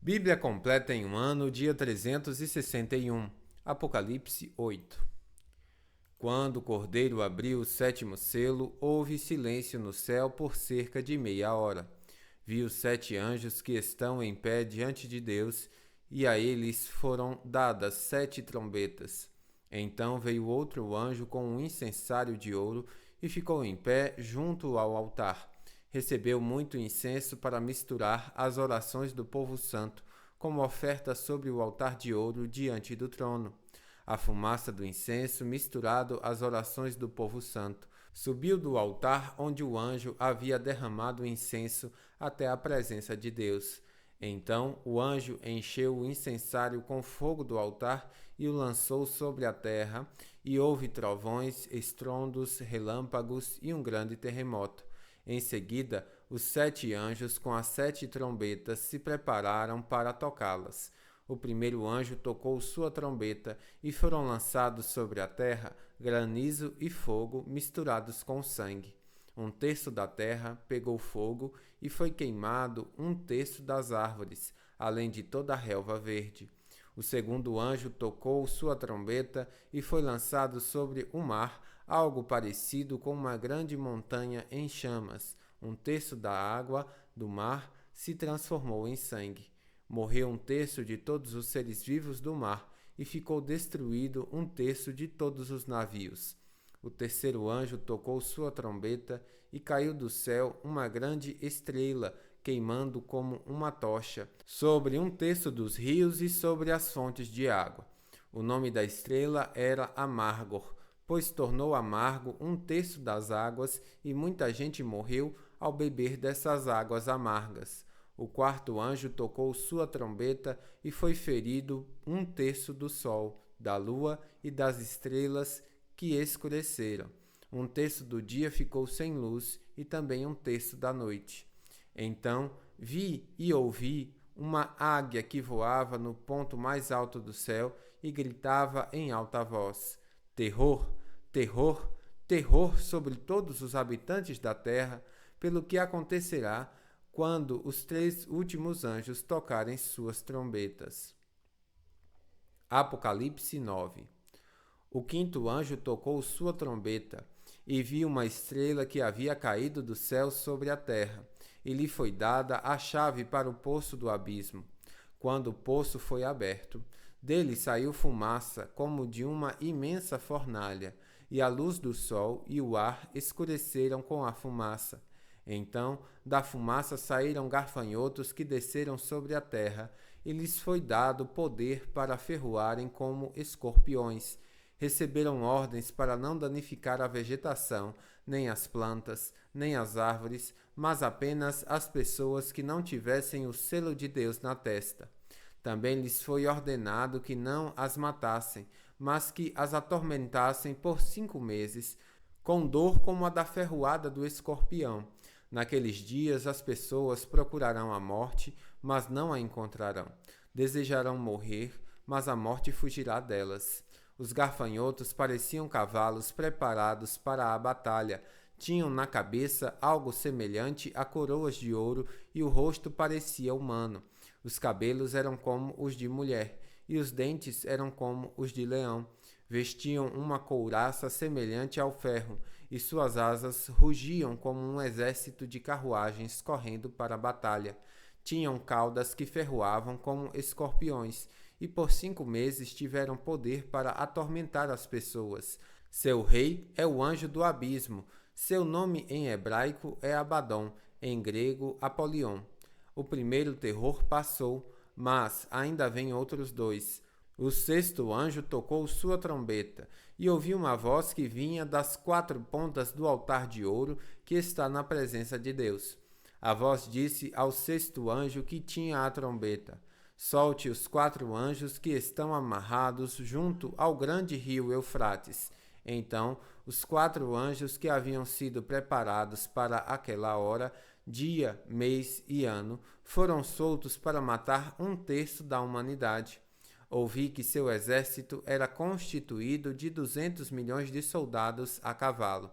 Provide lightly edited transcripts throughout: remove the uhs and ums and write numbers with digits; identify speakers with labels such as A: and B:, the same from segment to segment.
A: Bíblia completa em um ano, dia 361. Apocalipse 8. Quando o Cordeiro abriu o sétimo selo, houve silêncio no céu por cerca de meia hora. Vi os 7 anjos que estão em pé diante de Deus, e a eles foram dadas 7 trombetas. Então veio outro anjo com um incensário de ouro e ficou em pé junto ao altar. Recebeu muito incenso para misturar as orações do povo santo, como oferta sobre o altar de ouro diante do trono. A fumaça do incenso, misturado às orações do povo santo, subiu do altar onde o anjo havia derramado o incenso até a presença de Deus. Então o anjo encheu o incensário com fogo do altar e o lançou sobre a terra, e houve trovões, estrondos, relâmpagos e um grande terremoto. Em seguida, os 7 anjos com as 7 trombetas se prepararam para tocá-las. O primeiro anjo tocou sua trombeta e foram lançados sobre a terra granizo e fogo misturados com sangue. 1/3 da terra pegou fogo e foi queimado 1/3 das árvores, além de toda a relva verde. O segundo anjo tocou sua trombeta e foi lançado sobre o mar algo parecido com uma grande montanha em chamas. 1/3 da água do mar se transformou em sangue. Morreu 1/3 de todos os seres vivos do mar e ficou destruído 1/3 de todos os navios. O terceiro anjo tocou sua trombeta e caiu do céu uma grande estrela, queimando como uma tocha, sobre 1/3 dos rios e sobre as fontes de água. O nome da estrela era Amargor, pois tornou amargo 1/3 das águas, e muita gente morreu ao beber dessas águas amargas. O quarto anjo tocou sua trombeta e foi ferido 1/3 do sol, da lua e das estrelas que escureceram. 1/3 do dia ficou sem luz e também 1/3 da noite. Então vi e ouvi uma águia que voava no ponto mais alto do céu e gritava em alta voz: Terror, terror, terror sobre todos os habitantes da terra, pelo que acontecerá quando os 3 últimos anjos tocarem suas trombetas. Apocalipse 9. O quinto anjo tocou sua trombeta, e vi uma estrela que havia caído do céu sobre a terra, e lhe foi dada a chave para o poço do abismo. Quando o poço foi aberto, dele saiu fumaça como de uma imensa fornalha, e a luz do sol e o ar escureceram com a fumaça. Então, da fumaça saíram gafanhotos que desceram sobre a terra, e lhes foi dado poder para ferroarem como escorpiões. Receberam ordens para não danificar a vegetação, nem as plantas, nem as árvores, mas apenas as pessoas que não tivessem o selo de Deus na testa. Também lhes foi ordenado que não as matassem, mas que as atormentassem por 5 meses, com dor como a da ferroada do escorpião. Naqueles dias as pessoas procurarão a morte, mas não a encontrarão. Desejarão morrer, mas a morte fugirá delas. Os gafanhotos pareciam cavalos preparados para a batalha. Tinham na cabeça algo semelhante a coroas de ouro e o rosto parecia humano. Os cabelos eram como os de mulher e os dentes eram como os de leão. Vestiam uma couraça semelhante ao ferro e suas asas rugiam como um exército de carruagens correndo para a batalha. Tinham caudas que ferroavam como escorpiões e por 5 meses tiveram poder para atormentar as pessoas. Seu rei é o anjo do abismo. Seu nome em hebraico é Abaddon, em grego Apolion. O primeiro terror passou, mas ainda vêm outros 2. O sexto anjo tocou sua trombeta, e ouvi uma voz que vinha das 4 pontas do altar de ouro que está na presença de Deus. A voz disse ao sexto anjo que tinha a trombeta: Solte os 4 anjos que estão amarrados junto ao grande rio Eufrates. Então, os 4 anjos que haviam sido preparados para aquela hora, dia, mês e ano, foram soltos para matar 1/3 da humanidade. Ouvi que seu exército era constituído de 200 milhões de soldados a cavalo.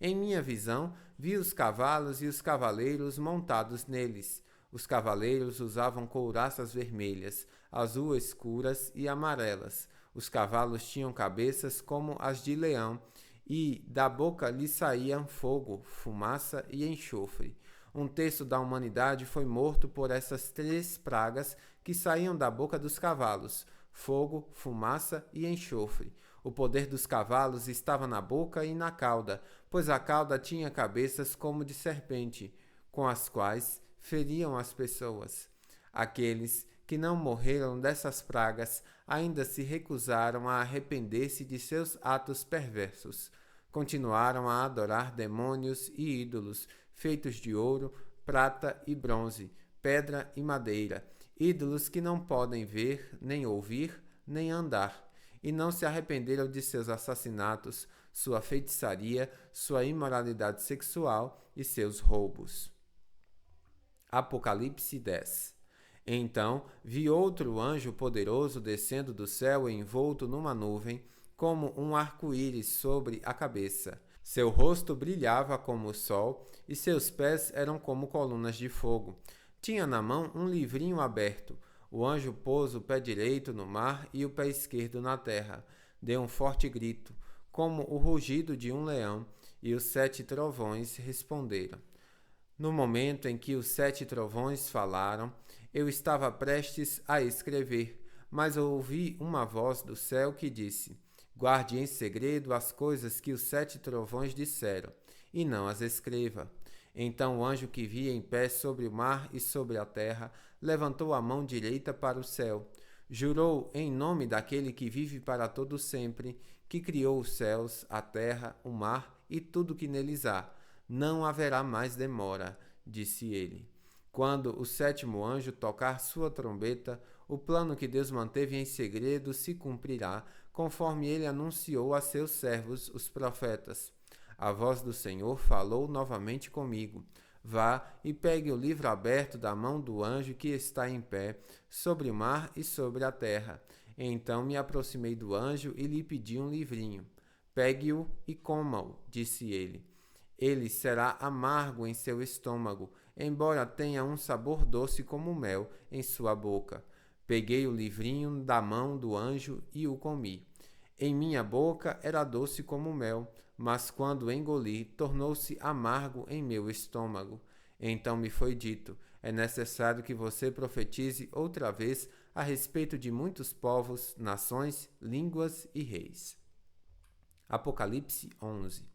A: Em minha visão, vi os cavalos e os cavaleiros montados neles. Os cavaleiros usavam couraças vermelhas, azul escuras e amarelas. Os cavalos tinham cabeças como as de leão, e da boca lhe saíam fogo, fumaça e enxofre. Um terço da humanidade foi morto por essas 3 pragas que saíam da boca dos cavalos: fogo, fumaça e enxofre. O poder dos cavalos estava na boca e na cauda, pois a cauda tinha cabeças como de serpente, com as quais feriam as pessoas. Aqueles que não morreram dessas pragas ainda se recusaram a arrepender-se de seus atos perversos. Continuaram a adorar demônios e ídolos, feitos de ouro, prata e bronze, pedra e madeira, ídolos que não podem ver, nem ouvir, nem andar, e não se arrependeram de seus assassinatos, sua feitiçaria, sua imoralidade sexual e seus roubos. Apocalipse 10. Então vi outro anjo poderoso descendo do céu envolto numa nuvem, como um arco-íris sobre a cabeça. Seu rosto brilhava como o sol, e seus pés eram como colunas de fogo. Tinha na mão um livrinho aberto. O anjo pôs o pé direito no mar e o pé esquerdo na terra. Deu um forte grito, como o rugido de um leão, e os 7 trovões responderam. No momento em que os 7 trovões falaram, eu estava prestes a escrever, mas ouvi uma voz do céu que disse: guarde em segredo as coisas que os 7 trovões disseram, e não as escreva. Então o anjo que via em pé sobre o mar e sobre a terra levantou a mão direita para o céu. Jurou em nome daquele que vive para todo sempre, que criou os céus, a terra, o mar e tudo que neles há. Não haverá mais demora, disse ele. Quando o 7º anjo tocar sua trombeta, o plano que Deus manteve em segredo se cumprirá, conforme ele anunciou a seus servos, os profetas. A voz do Senhor falou novamente comigo. Vá e pegue o livro aberto da mão do anjo que está em pé, sobre o mar e sobre a terra. Então me aproximei do anjo e lhe pedi um livrinho. Pegue-o e coma-o, disse ele. Ele será amargo em seu estômago, embora tenha um sabor doce como mel em sua boca. Peguei o livrinho da mão do anjo e o comi. Em minha boca era doce como mel, mas quando engoli, tornou-se amargo em meu estômago. Então me foi dito: é necessário que você profetize outra vez a respeito de muitos povos, nações, línguas e reis. Apocalipse 11.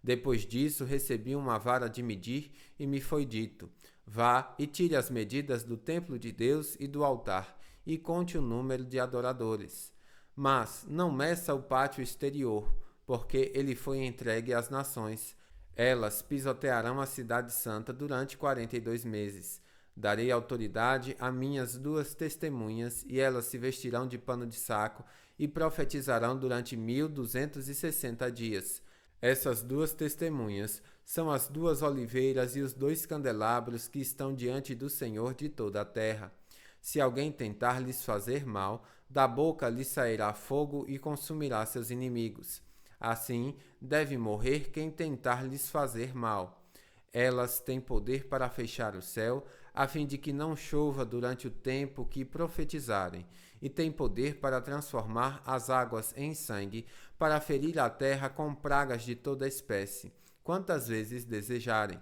A: Depois disso, recebi uma vara de medir e me foi dito: vá e tire as medidas do templo de Deus e do altar, e conte o número de adoradores. Mas não meça o pátio exterior, porque ele foi entregue às nações. Elas pisotearão a cidade santa durante 42 meses. Darei autoridade a minhas 2 testemunhas, e elas se vestirão de pano de saco e profetizarão durante 1260 dias. Essas 2 testemunhas são as 2 oliveiras e os 2 candelabros que estão diante do Senhor de toda a terra. Se alguém tentar lhes fazer mal, da boca lhes sairá fogo e consumirá seus inimigos. Assim, deve morrer quem tentar lhes fazer mal. Elas têm poder para fechar o céu, a fim de que não chova durante o tempo que profetizarem, e têm poder para transformar as águas em sangue, para ferir a terra com pragas de toda espécie, quantas vezes desejarem.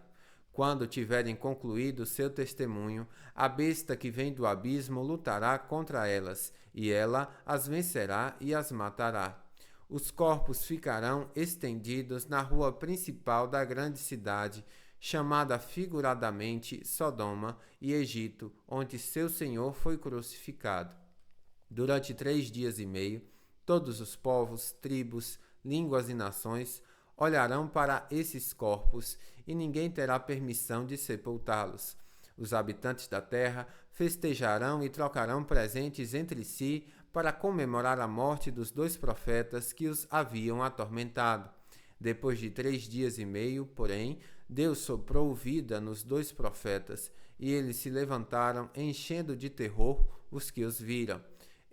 A: Quando tiverem concluído seu testemunho, a besta que vem do abismo lutará contra elas, e ela as vencerá e as matará. Os corpos ficarão estendidos na rua principal da grande cidade, chamada figuradamente Sodoma e Egito, onde seu Senhor foi crucificado. Durante 3 dias e meio, todos os povos, tribos, línguas e nações olharão para esses corpos, e ninguém terá permissão de sepultá-los. Os habitantes da terra festejarão e trocarão presentes entre si para comemorar a morte dos 2 profetas que os haviam atormentado. Depois de 3 dias e meio, porém, Deus soprou vida nos 2 profetas, e eles se levantaram, enchendo de terror os que os viram.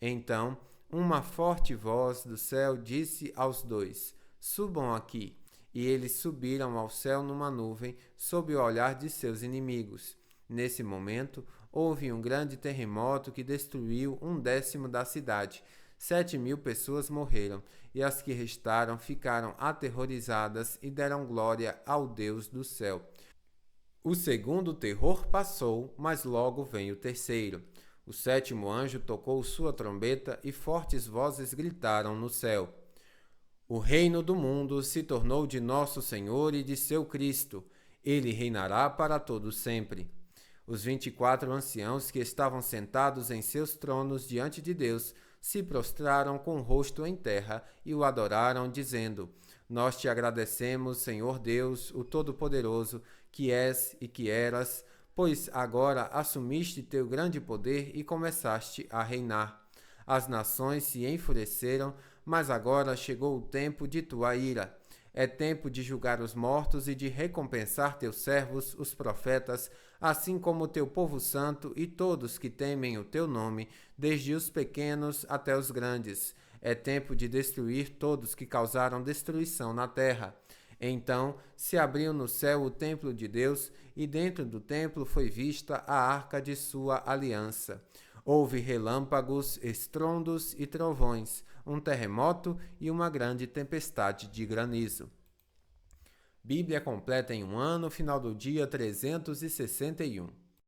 A: Então, uma forte voz do céu disse aos 2: subam aqui. E eles subiram ao céu numa nuvem, sob o olhar de seus inimigos. Nesse momento, houve um grande terremoto que destruiu 1/10 da cidade. 7.000 pessoas morreram, e as que restaram ficaram aterrorizadas e deram glória ao Deus do céu. O segundo terror passou, mas logo vem o terceiro. O sétimo anjo tocou sua trombeta e fortes vozes gritaram no céu: O reino do mundo se tornou de nosso Senhor e de seu Cristo. Ele reinará para todo sempre. Os 24 anciãos que estavam sentados em seus tronos diante de Deus se prostraram com o rosto em terra e o adoraram, dizendo: Nós te agradecemos, Senhor Deus, o Todo-Poderoso, que és e que eras, pois agora assumiste teu grande poder e começaste a reinar. As nações se enfureceram, mas agora chegou o tempo de tua ira. É tempo de julgar os mortos e de recompensar teus servos, os profetas, assim como teu povo santo e todos que temem o teu nome, desde os pequenos até os grandes. É tempo de destruir todos que causaram destruição na terra. Então se abriu no céu o templo de Deus, e dentro do templo foi vista a arca de sua aliança. Houve relâmpagos, estrondos e trovões, um terremoto e uma grande tempestade de granizo. Bíblia completa em um ano, final do dia 361.